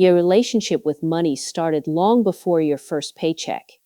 Your relationship with money started long before your first paycheck.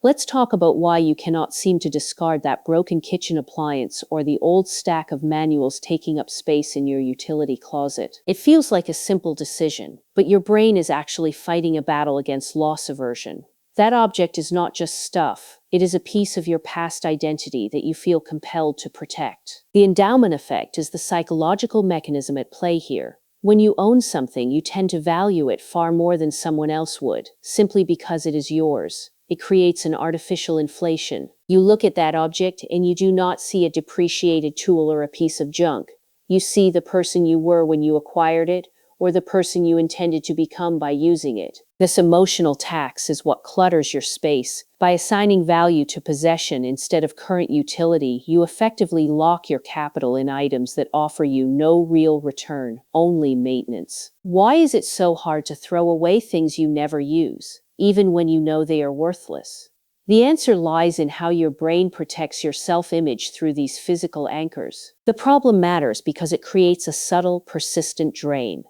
Let's talk about why you cannot seem to discard that broken kitchen appliance or the old stack of manuals taking up space in your utility closet. It feels like a simple decision, but your brain is actually fighting a battle against loss aversion. That object is not just stuff, it is a piece of your past identity that you feel compelled to protect. The endowment effect is the psychological mechanism at play here. When you own something, you tend to value it far more than someone else would, simply because it is yours. It creates an artificial inflation. You look at that object and you do not see a depreciated tool or a piece of junk. You see the person you were when you acquired it, or the person you intended to become by using it. This emotional tax is what clutters your space. By assigning value to possession instead of current utility, you effectively lock your capital in items that offer you no real return, only maintenance. Why is it so hard to throw away things you never use, even when you know they are worthless? The answer lies in how your brain protects your self-image through these physical anchors. The problem matters because it creates a subtle, persistent drain.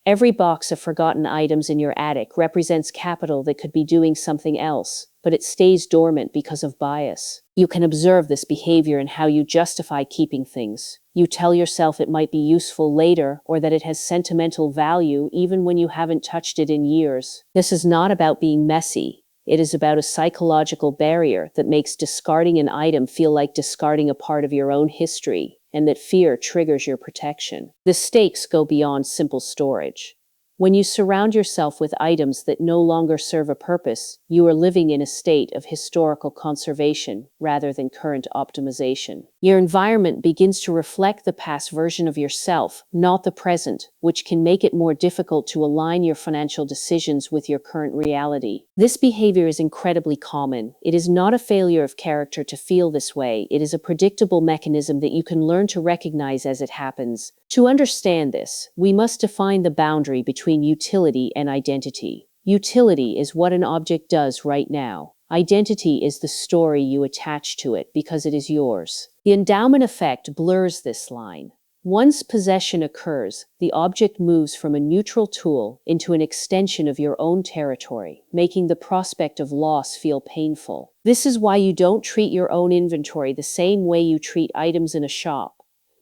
Every box of forgotten items in your attic represents capital that could be doing something else, but it stays dormant because of bias. You can observe this behavior in how you justify keeping things. You tell yourself it might be useful later or that it has sentimental value even when you haven't touched it in years. This is not about being messy. It is about a psychological barrier that makes discarding an item feel like discarding a part of your own history, and that fear triggers your protection. The stakes go beyond simple storage. When you surround yourself with items that no longer serve a purpose, you are living in a state of historical conservation rather than current optimization. Your environment begins to reflect the past version of yourself, not the present, which can make it more difficult to align your financial decisions with your current reality. This behavior is incredibly common. It is not a failure of character to feel this way. It is a predictable mechanism that you can learn to recognize as it happens. To understand this, we must define the boundary between utility and identity. Utility is what an object does right now. Identity is the story you attach to it because it is yours. The endowment effect blurs this line. Once possession occurs, the object moves from a neutral tool into an extension of your own territory, making the prospect of loss feel painful. This is why you don't treat your own inventory the same way you treat items in a shop.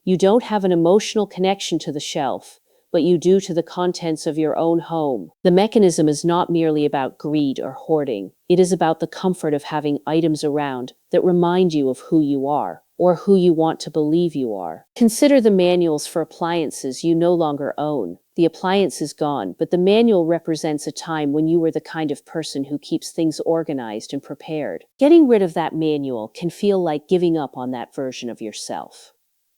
You don't have an emotional connection to the shelf, but you do to the contents of your own home. The mechanism is not merely about greed or hoarding. It is about the comfort of having items around that remind you of who you are, or who you want to believe you are. Consider the manuals for appliances you no longer own. The appliance is gone, but the manual represents a time when you were the kind of person who keeps things organized and prepared. Getting rid of that manual can feel like giving up on that version of yourself.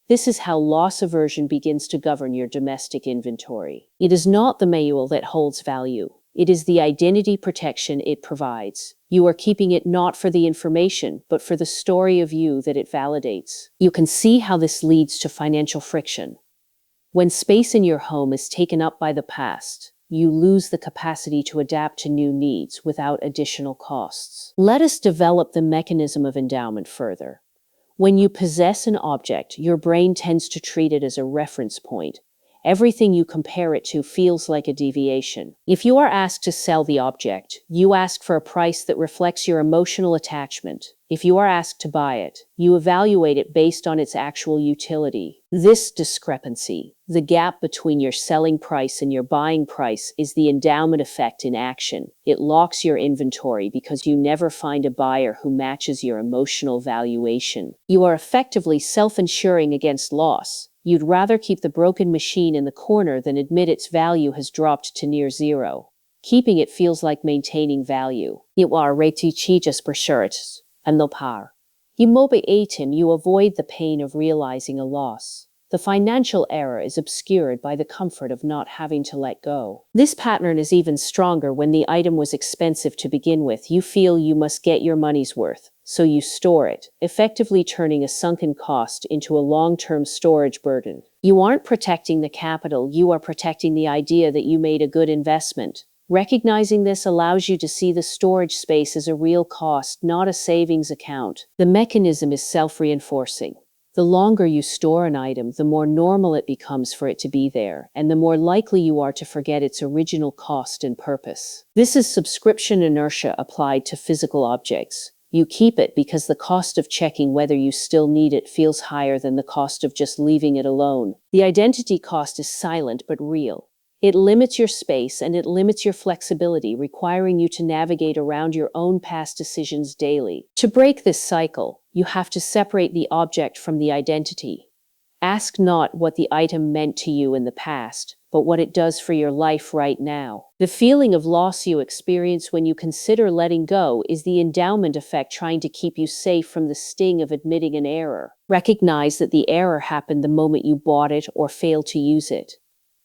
This is how loss aversion begins to govern your domestic inventory. It is not the manual that holds value. It is the identity protection it provides. You are keeping it not for the information, but for the story of you that it validates. You can see how this leads to financial friction. When space in your home is taken up by the past, you lose the capacity to adapt to new needs without additional costs. Let us develop the mechanism of endowment further. When you possess an object, your brain tends to treat it as a reference point. Everything you compare it to feels like a deviation. If you are asked to sell the object, you ask for a price that reflects your emotional attachment. If you are asked to buy it, you evaluate it based on its actual utility. This discrepancy, the gap between your selling price and your buying price, is the endowment effect in action. It locks your inventory because you never find a buyer who matches your emotional valuation. You are effectively self-insuring against loss. You'd rather keep the broken machine in the corner than admit its value has dropped to near zero. Keeping it feels like maintaining value. You are reticentious pursuits, and no par. Immobiliatum, you avoid the pain of realizing a loss. The financial error is obscured by the comfort of not having to let go. This pattern is even stronger when the item was expensive to begin with. You feel you must get your money's worth, so you store it, effectively turning a sunken cost into a long-term storage burden. You aren't protecting the capital, you are protecting the idea that you made a good investment. Recognizing this allows you to see the storage space as a real cost, not a savings account. The mechanism is self-reinforcing. The longer you store an item, the more normal it becomes for it to be there, and the more likely you are to forget its original cost and purpose. This is subscription inertia applied to physical objects. You keep it because the cost of checking whether you still need it feels higher than the cost of just leaving it alone. The identity cost is silent but real. It limits your space and it limits your flexibility, requiring you to navigate around your own past decisions daily. To break this cycle, you have to separate the object from the identity. Ask not what the item meant to you in the past, but what it does for your life right now. The feeling of loss you experience when you consider letting go is the endowment effect trying to keep you safe from the sting of admitting an error. Recognize that the error happened the moment you bought it or failed to use it.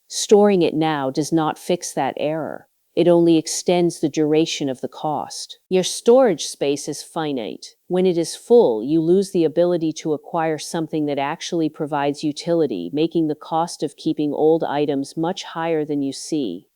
Storing it now does not fix that error. It only extends the duration of the cost. Your storage space is finite. When it is full, you lose the ability to acquire something that actually provides utility, making the cost of keeping old items much higher than you see.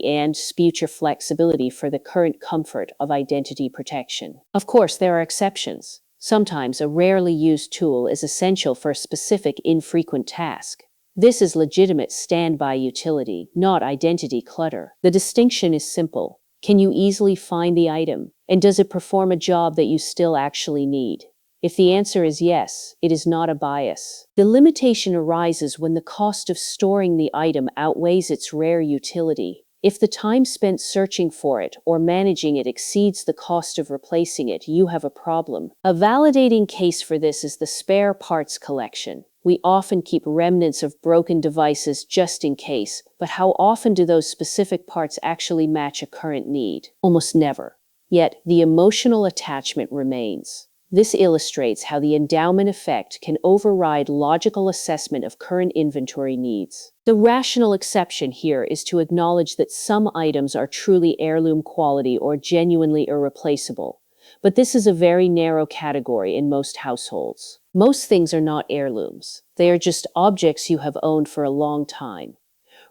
And future flexibility for the current comfort of identity protection. Of course, there are exceptions. Sometimes a rarely used tool is essential for a specific infrequent task. This is legitimate standby utility, not identity clutter. The distinction is simple. Can you easily find the item? And does it perform a job that you still actually need? If the answer is yes, it is not a bias. The limitation arises when the cost of storing the item outweighs its rare utility. If the time spent searching for it or managing it exceeds the cost of replacing it, you have a problem. A validating case for this is the spare parts collection. We often keep remnants of broken devices just in case, but how often do those specific parts actually match a current need? Almost never. Yet, the emotional attachment remains. This illustrates how the endowment effect can override logical assessment of current inventory needs. The rational exception here is to acknowledge that some items are truly heirloom quality or genuinely irreplaceable. But this is a very narrow category in most households. Most things are not heirlooms. They are just objects you have owned for a long time.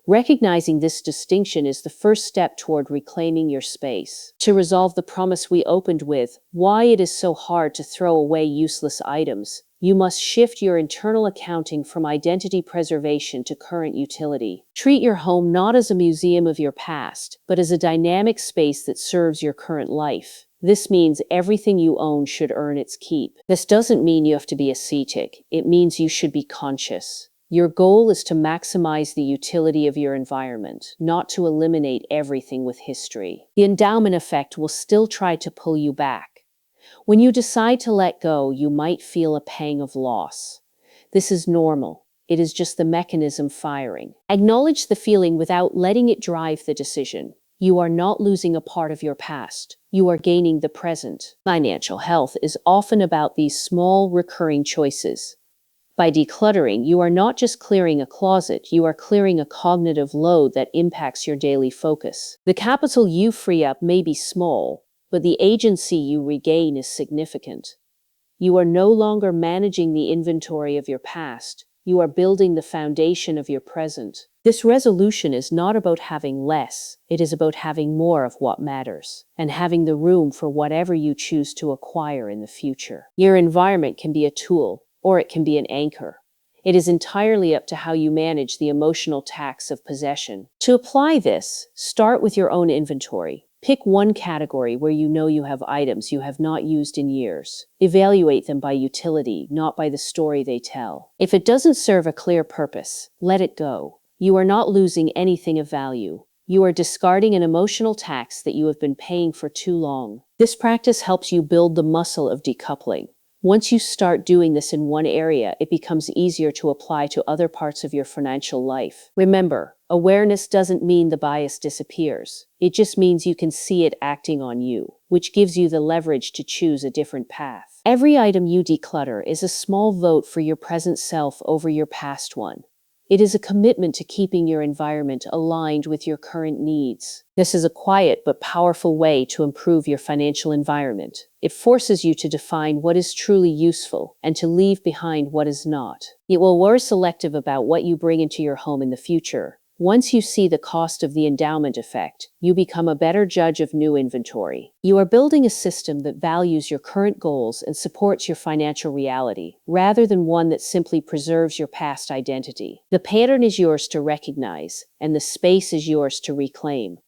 Recognizing this distinction is the first step toward reclaiming your space. To resolve the promise we opened with, why it is so hard to throw away useless items, you must shift your internal accounting from identity preservation to current utility. Treat your home not as a museum of your past, but as a dynamic space that serves your current life. This means everything you own should earn its keep. This doesn't mean you have to be ascetic. It means you should be conscious. Your goal is to maximize the utility of your environment, not to eliminate everything with history. The endowment effect will still try to pull you back. When you decide to let go, you might feel a pang of loss. This is normal. It is just the mechanism firing. Acknowledge the feeling without letting it drive the decision. You are not losing a part of your past. You are gaining the present. Financial health is often about these small, recurring choices. By decluttering, you are not just clearing a closet, you are clearing a cognitive load that impacts your daily focus. The capital you free up may be small, but the agency you regain is significant. You are no longer managing the inventory of your past. You are building the foundation of your present. This resolution is not about having less. It is about having more of what matters, and having the room for whatever you choose to acquire in the future. Your environment can be a tool, or it can be an anchor. It is entirely up to how you manage the emotional tax of possession. To apply this, start with your own inventory. Pick one category where you know you have items you have not used in years. Evaluate them by utility, not by the story they tell. If it doesn't serve a clear purpose, let it go. You are not losing anything of value. You are discarding an emotional tax that you have been paying for too long. This practice helps you build the muscle of decoupling. Once you start doing this in one area, it becomes easier to apply to other parts of your financial life. Remember, awareness doesn't mean the bias disappears. It just means you can see it acting on you, which gives you the leverage to choose a different path. Every item you declutter is a small vote for your present self over your past one. It is a commitment to keeping your environment aligned with your current needs. This is a quiet but powerful way to improve your financial environment. It forces you to define what is truly useful and to leave behind what is not. It will be selective about what you bring into your home in the future, Once you see the cost of the endowment effect, you become a better judge of new inventory. You are building a system that values your current goals and supports your financial reality, rather than one that simply preserves your past identity. The pattern is yours to recognize, and the space is yours to reclaim.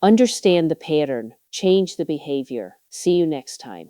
Understand the pattern, change the behavior. See you next time.